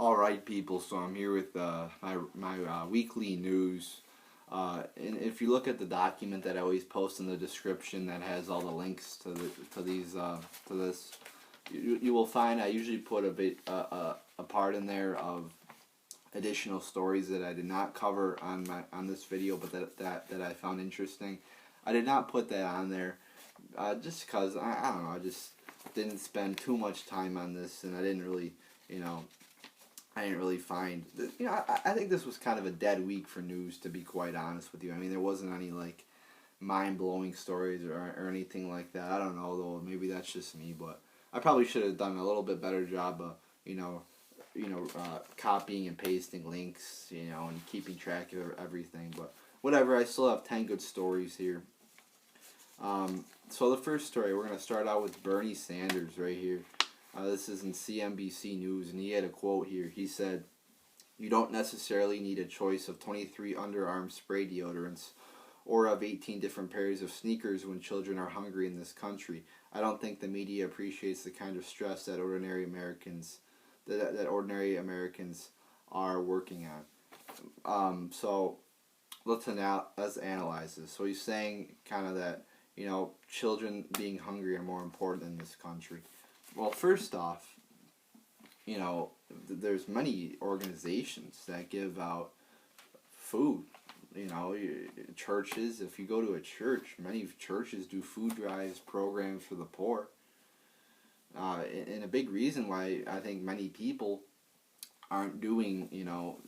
Alright people, so I'm here with my weekly news. And if you look at the document that I always post in the description that has all the links to this, you will find I usually put a part in there of additional stories that I did not cover on this video, but that I found interesting. I did not put that on there just because I don't know, I just didn't spend too much time on this, and I didn't really find, I think this was kind of a dead week for news, to be quite honest with you. I mean, there wasn't any, like, mind-blowing stories or anything like that. I don't know, though, maybe that's just me, but I probably should have done a little bit better job of, copying and pasting links, and keeping track of everything, but whatever, I still have 10 good stories here. So the first story, we're going to start out with Bernie Sanders right here. This is in CNBC News, and he had a quote here. He said, "You don't necessarily need a choice of 23 underarm spray deodorants or of 18 different pairs of sneakers when children are hungry in this country. I don't think the media appreciates the kind of stress that ordinary Americans are working on." So let's analyze this. So he's saying kind of that, children being hungry are more important in this country. Well, first off, there's many organizations that give out food. Churches, if you go to a church, many churches do food drives, programs for the poor. And a big reason why I think many people aren't doing,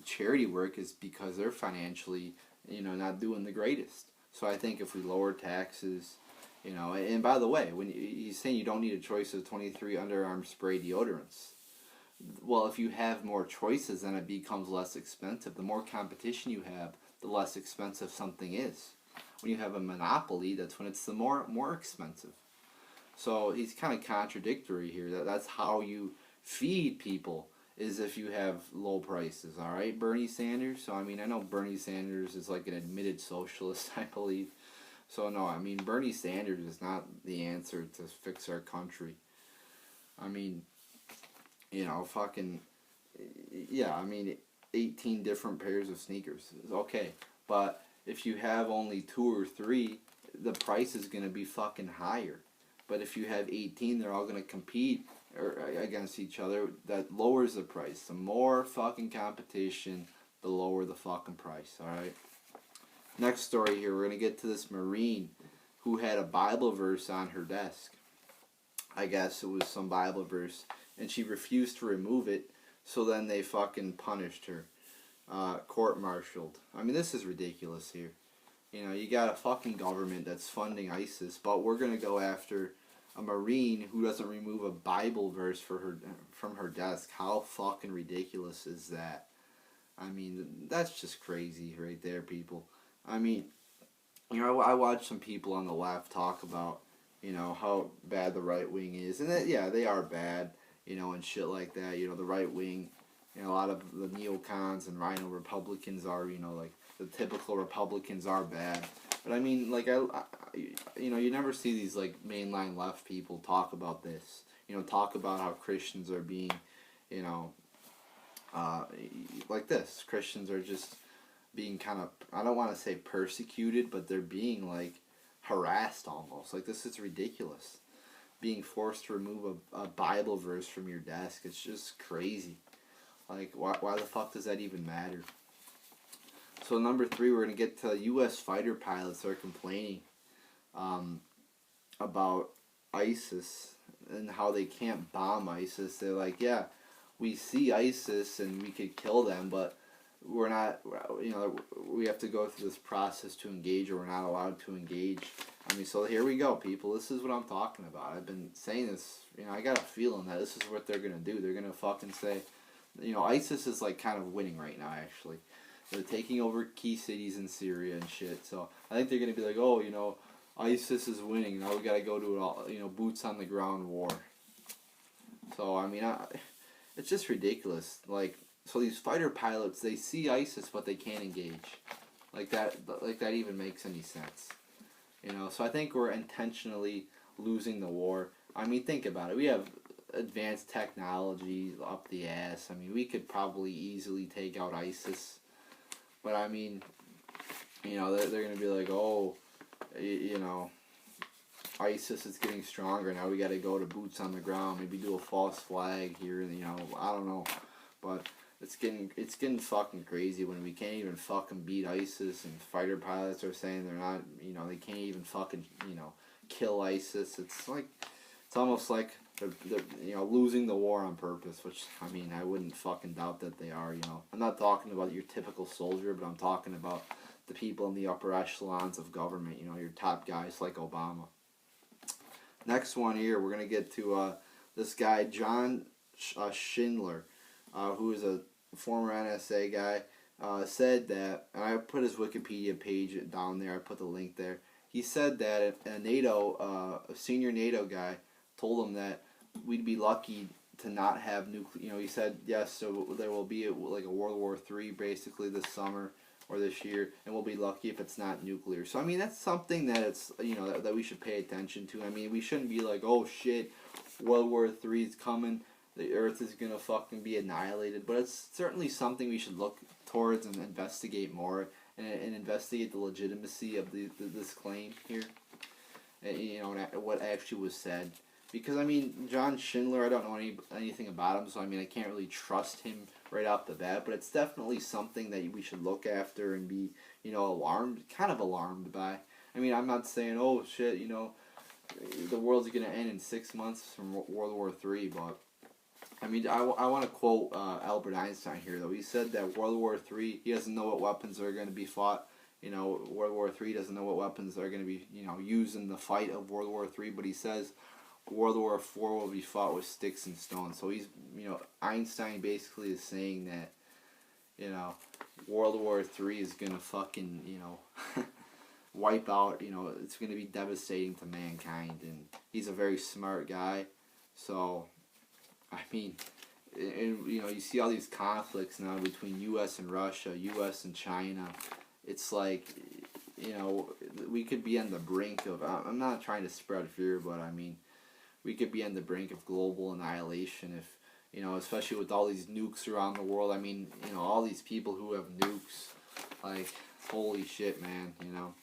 charity work is because they're financially, not doing the greatest. So I think if we lower taxes, and by the way, when he's saying you don't need a choice of 23 underarm spray deodorants. Well, if you have more choices, then it becomes less expensive. The more competition you have, the less expensive something is. When you have a monopoly, that's when it's the more expensive. So he's kind of contradictory here. That's how you feed people, is if you have low prices. All right, Bernie Sanders. So I mean, I know Bernie Sanders is like an admitted socialist, I believe. So no, I mean, Bernie Sanders is not the answer to fix our country. I mean, fucking, yeah, I mean, 18 different pairs of sneakers is okay. But if you have only 2 or 3, the price is going to be fucking higher. But if you have 18, they're all going to compete against each other. That lowers the price. The more fucking competition, the lower the fucking price, alright? Next story here, we're going to get to this Marine who had a Bible verse on her desk. I guess it was some Bible verse. And she refused to remove it, so then they fucking punished her. Court-martialed. I mean, this is ridiculous here. You got a fucking government that's funding ISIS, but we're going to go after a Marine who doesn't remove a Bible verse from her desk. How fucking ridiculous is that? I mean, that's just crazy right there, people. I mean, I watch some people on the left talk about, how bad the right wing is. And yeah, they are bad, and shit like that. The right wing, a lot of the neocons and rhino Republicans are, like, the typical Republicans are bad. But I mean, like, you never see these, like, mainline left people talk about this. Talk about how Christians are being, like this. Christians are just being kind of, I don't want to say persecuted, but they're being, like, harassed almost. Like, this is ridiculous. Being forced to remove a Bible verse from your desk. It's just crazy. Like, why the fuck does that even matter? So number 3, we're going to get to U.S. fighter pilots are complaining about ISIS and how they can't bomb ISIS. They're like, yeah, we see ISIS and we could kill them, but we're not, we have to go through this process to engage, or we're not allowed to engage. I mean, so here we go, people. This is what I'm talking about. I've been saying this, I got a feeling that this is what they're going to do. They're going to fucking say, ISIS is, like, kind of winning right now, actually. They're taking over key cities in Syria and shit. So I think they're going to be like, oh, ISIS is winning. Now we got to go to it all, boots on the ground war. So, I mean, it's just ridiculous. Like, so these fighter pilots, they see ISIS, but they can't engage. Like that even makes any sense. So I think we're intentionally losing the war. I mean, think about it. We have advanced technology up the ass. I mean, we could probably easily take out ISIS, but I mean, you know, they're gonna be like, oh, you know, ISIS is getting stronger now. We got to go to boots on the ground. Maybe do a false flag here. You know, I don't know, but it's getting fucking crazy when we can't even fucking beat ISIS, and fighter pilots are saying they're not. You know, they can't even fucking, you know, kill ISIS. It's like, it's almost like they're you know, losing the war on purpose. Which, I mean, I wouldn't fucking doubt that they are. You know, I'm not talking about your typical soldier, but I'm talking about the people in the upper echelons of government. You know, your top guys like Obama. Next one here, we're going to get to this guy, John Schindler, who is a former NSA guy, said that, and I put his Wikipedia page down there, I put the link there. He said that a senior NATO guy told him that we'd be lucky to not have nuclear, you know, he said, yes, so there will be like a World War III basically this summer or this year, and we'll be lucky if it's not nuclear. So I mean, that's something that it's, you know, that we should pay attention to. I mean, we shouldn't be like, oh shit, World War III is coming, the Earth is gonna fucking be annihilated. But it's certainly something we should look towards and investigate more, and investigate the legitimacy of this claim here, and, you know, what actually was said. Because I mean, John Schindler, I don't know anything about him, so I mean, I can't really trust him right off the bat. But it's definitely something that we should look after and be, you know, kind of alarmed by. I mean, I'm not saying, oh shit, you know, the world's gonna end in 6 months from World War III, but I mean, I want to quote Albert Einstein here, though. He said that World War III, he doesn't know what weapons are going to be fought. You know, World War III doesn't know what weapons are going to be, you know, used in the fight of World War III, but he says World War IV will be fought with sticks and stones. So he's, you know, Einstein basically is saying that, you know, World War III is going to fucking, you know, wipe out, you know, it's going to be devastating to mankind. And he's a very smart guy. So, I mean, and, you know, you see all these conflicts now between U.S. and Russia, U.S. and China. It's like, you know, we could be on the brink of, I'm not trying to spread fear, but I mean, we could be on the brink of global annihilation if, you know, especially with all these nukes around the world. I mean, you know, all these people who have nukes, like, holy shit, man, you know.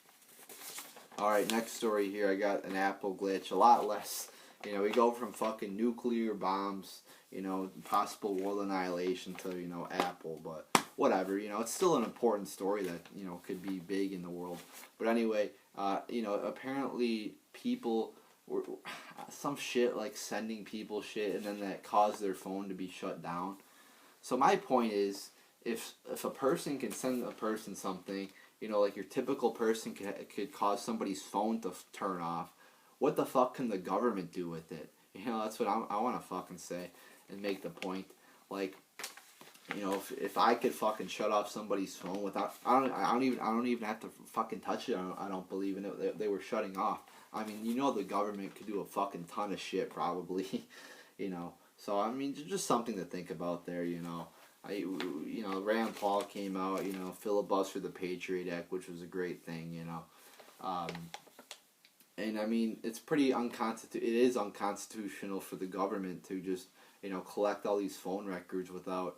Alright, next story here, I got an Apple glitch, a lot less. You know, we go from fucking nuclear bombs, you know, possible world annihilation to, you know, Apple, but whatever, you know, it's still an important story that, you know, could be big in the world. But anyway, you know, apparently people were, some shit like sending people shit, and then that caused their phone to be shut down. So my point is, if a person can send a person something, you know, like your typical person could cause somebody's phone to turn off, what the fuck can the government do with it? You know, that's what I want to fucking say and make the point. Like, you know, if I could fucking shut off somebody's phone without, I don't even have to fucking touch it. I don't believe in it. They were shutting off. I mean, you know, the government could do a fucking ton of shit probably, you know. So I mean, just something to think about there. You know, you know, Rand Paul came out. You know, filibuster the Patriot Act, which was a great thing. You know. And I mean, it's pretty it is unconstitutional for the government to just, you know, collect all these phone records without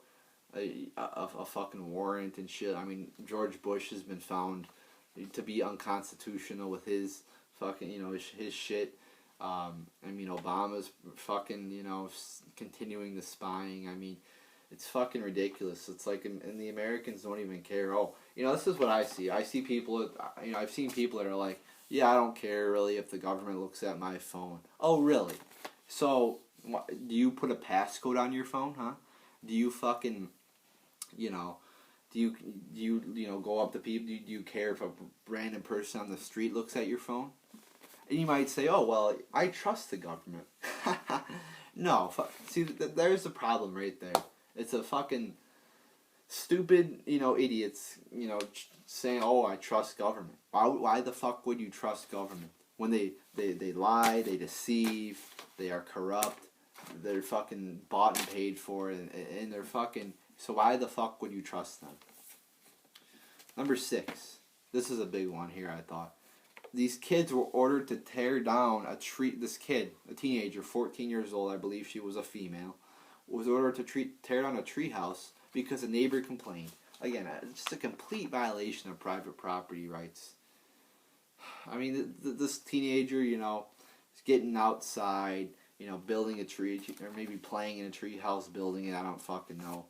a fucking warrant and shit. I mean, George Bush has been found to be unconstitutional with his fucking, you know, his shit. I mean, Obama's fucking, you know, continuing the spying. I mean, it's fucking ridiculous. It's like, and the Americans don't even care. Oh, you know, this is what I see. I see people, you know, I've seen people that are like, yeah, I don't care really if the government looks at my phone. Oh, really? So, do you put a passcode on your phone, huh? Do you fucking, you know, do you know, go up to people, do you care if a random person on the street looks at your phone? And you might say, oh, well, I trust the government. No, see, there's the problem right there. It's a fucking stupid, you know, idiots, you know, saying, oh, I trust government. Why the fuck would you trust government? When they lie, they deceive, they are corrupt, they're fucking bought and paid for, and they're fucking, so why the fuck would you trust them? Number 6. This is a big one here, I thought. these kids were ordered to tear down a tree. This kid, a teenager, 14 years old, I believe she was a female, was ordered to tear down a treehouse because a neighbor complained. Again, just a complete violation of private property rights. I mean, this teenager, is getting outside, building a tree, or maybe playing in a treehouse, building it. I don't fucking know.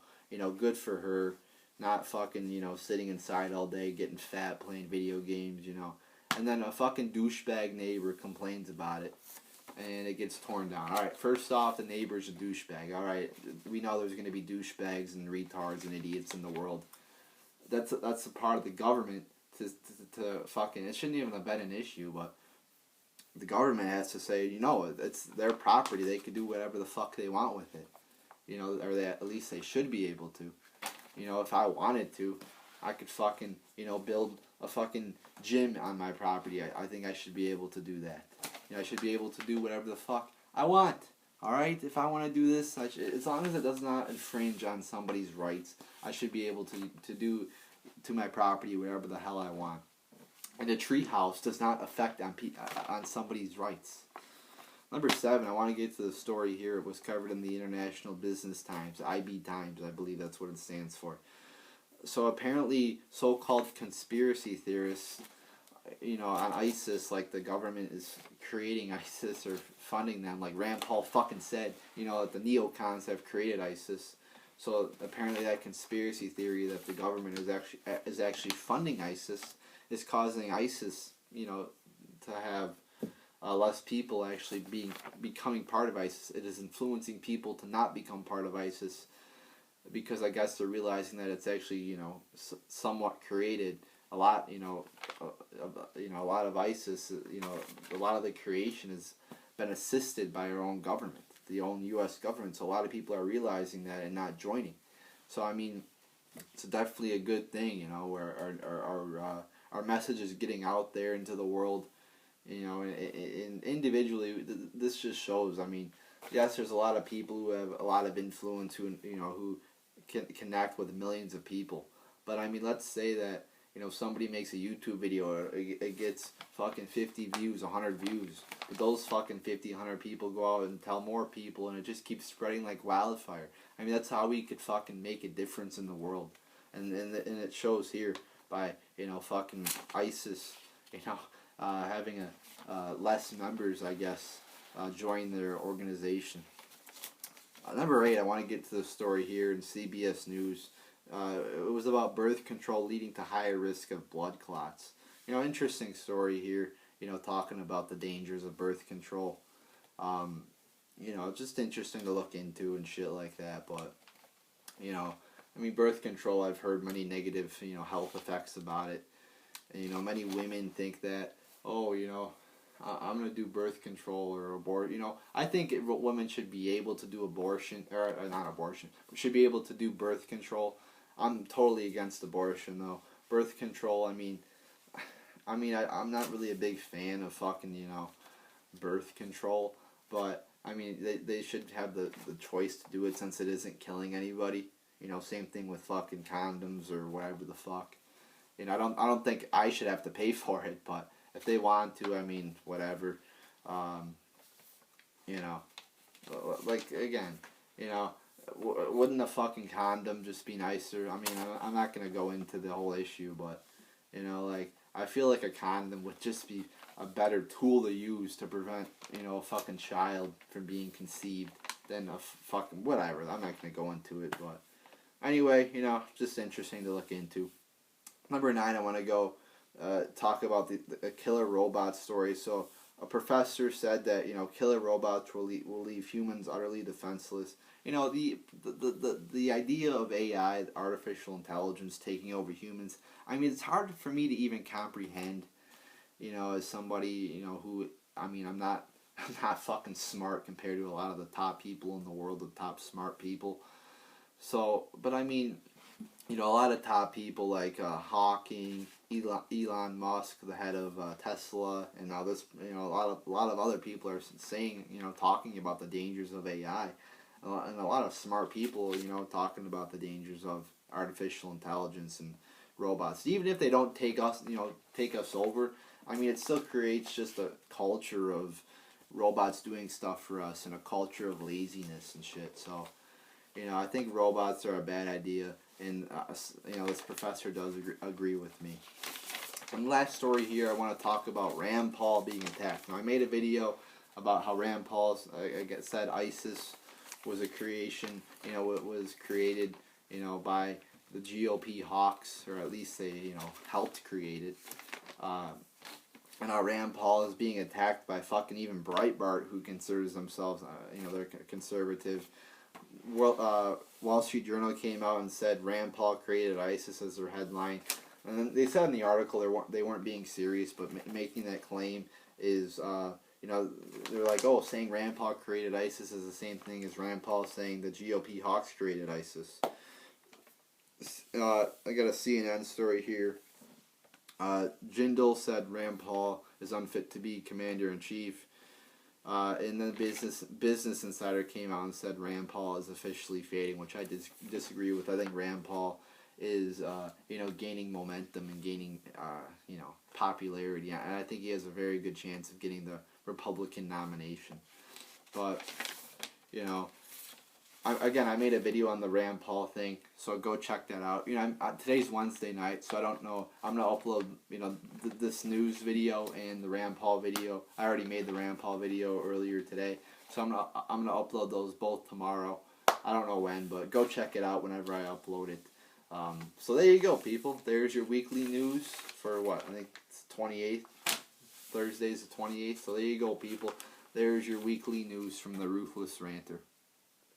Good for her. Not fucking, sitting inside all day, getting fat, playing video games, And then a fucking douchebag neighbor complains about it, and it gets torn down. Alright, first off, the neighbor's a douchebag. Alright, we know there's going to be douchebags and retards and idiots in the world. That's a part of the government to fucking... It shouldn't even have been an issue, but the government has to say, it's their property. They can do whatever the fuck they want with it. Or at least they should be able to. If I wanted to, I could fucking, build a fucking gym on my property. I think I should be able to do that. I should be able to do whatever the fuck I want. Alright? If I want to do this, as long as it does not infringe on somebody's rights, I should be able to do to my property whatever the hell I want. And a treehouse does not affect on somebody's rights. Number 7, I want to get to the story here. It was covered in the International Business Times, IB Times, I believe that's what it stands for. So apparently, so-called conspiracy theorists, on ISIS, like the government is creating ISIS or funding them, like Rand Paul fucking said, that the neocons have created ISIS. So apparently that conspiracy theory that the government is actually funding ISIS is causing ISIS, to have less people actually becoming part of ISIS. It is influencing people to not become part of ISIS because I guess they're realizing that it's actually, somewhat created a lot, a lot of ISIS, a lot of the creation has been assisted by our own government, the own U.S. government. So a lot of people are realizing that and not joining. So I mean, it's definitely a good thing, where our message is getting out there into the world. And individually, this just shows. I mean, yes, there's a lot of people who have a lot of influence who can connect with millions of people. But I mean, let's say that somebody makes a YouTube video, it gets fucking 50 views, 100 views. But those fucking 50, 100 people go out and tell more people, and it just keeps spreading like wildfire. I mean, that's how we could fucking make a difference in the world, and it shows here by fucking ISIS, having less members, I guess, join their organization. Number 8, I want to get to the story here in CBS News. It was about birth control leading to higher risk of blood clots. Interesting story here, talking about the dangers of birth control. Just interesting to look into and shit like that, but, I mean, birth control, I've heard many negative, health effects about it. And, many women think that, I'm going to do birth control or abort. I think women should be able to do abortion, or not abortion, but should be able to do birth control. I'm totally against abortion, though. Birth control, I'm not really a big fan of fucking, birth control, but, I mean, they should have the choice to do it since it isn't killing anybody. Same thing with fucking condoms or whatever the fuck. I don't think I should have to pay for it, but if they want to, I mean, whatever. Like, again, wouldn't a fucking condom just be nicer? I mean, I'm not going to go into the whole issue, but, I feel like a condom would just be a better tool to use to prevent, a fucking child from being conceived than a fucking, whatever. I'm not going to go into it, but anyway, just interesting to look into. Number 9, I want to go talk about the killer robot story. So a professor said that killer robots will leave humans utterly defenseless. The idea of AI, artificial intelligence, taking over humans. I mean, it's hard for me to even comprehend. As somebody who, I mean, I'm not fucking smart compared to a lot of the top people in the world, the top smart people. So, but I mean, a lot of top people like Hawking, Elon Musk, the head of Tesla, and now this, a lot of other people are saying, talking about the dangers of AI, and a lot of smart people, talking about the dangers of artificial intelligence and robots. Even if they don't take us over, I mean, it still creates just a culture of robots doing stuff for us and a culture of laziness and shit. So, I think robots are a bad idea, and this professor does agree with me. And last story here, I want to talk about Rand Paul being attacked. Now, I made a video about how Rand Paul's, said ISIS was a creation. It was created, by the GOP hawks, or at least they, helped create it. And how Rand Paul is being attacked by fucking even Breitbart, who considers themselves, they're conservative. Wall Street Journal came out and said Rand Paul created ISIS as their headline. And then they said in the article they weren't being serious, but making that claim is, they're like, oh, saying Rand Paul created ISIS is the same thing as Rand Paul saying the GOP hawks created ISIS. I got a CNN story here. Jindal said Rand Paul is unfit to be commander-in-chief. And then Business Insider came out and said Rand Paul is officially fading, which I disagree with. I think Rand Paul is, gaining momentum and gaining, popularity. And I think he has a very good chance of getting the Republican nomination. But, I made a video on the Rand Paul thing, so go check that out. Today's Wednesday night, so I don't know. I'm gonna upload, this news video and the Rand Paul video. I already made the Rand Paul video earlier today, so I'm gonna upload those both tomorrow. I don't know when, but go check it out whenever I upload it. So there you go, people. There's your weekly news for what? I think it's 28th. Thursday's the 28th. So there you go, people. There's your weekly news from the Ruthless Ranter.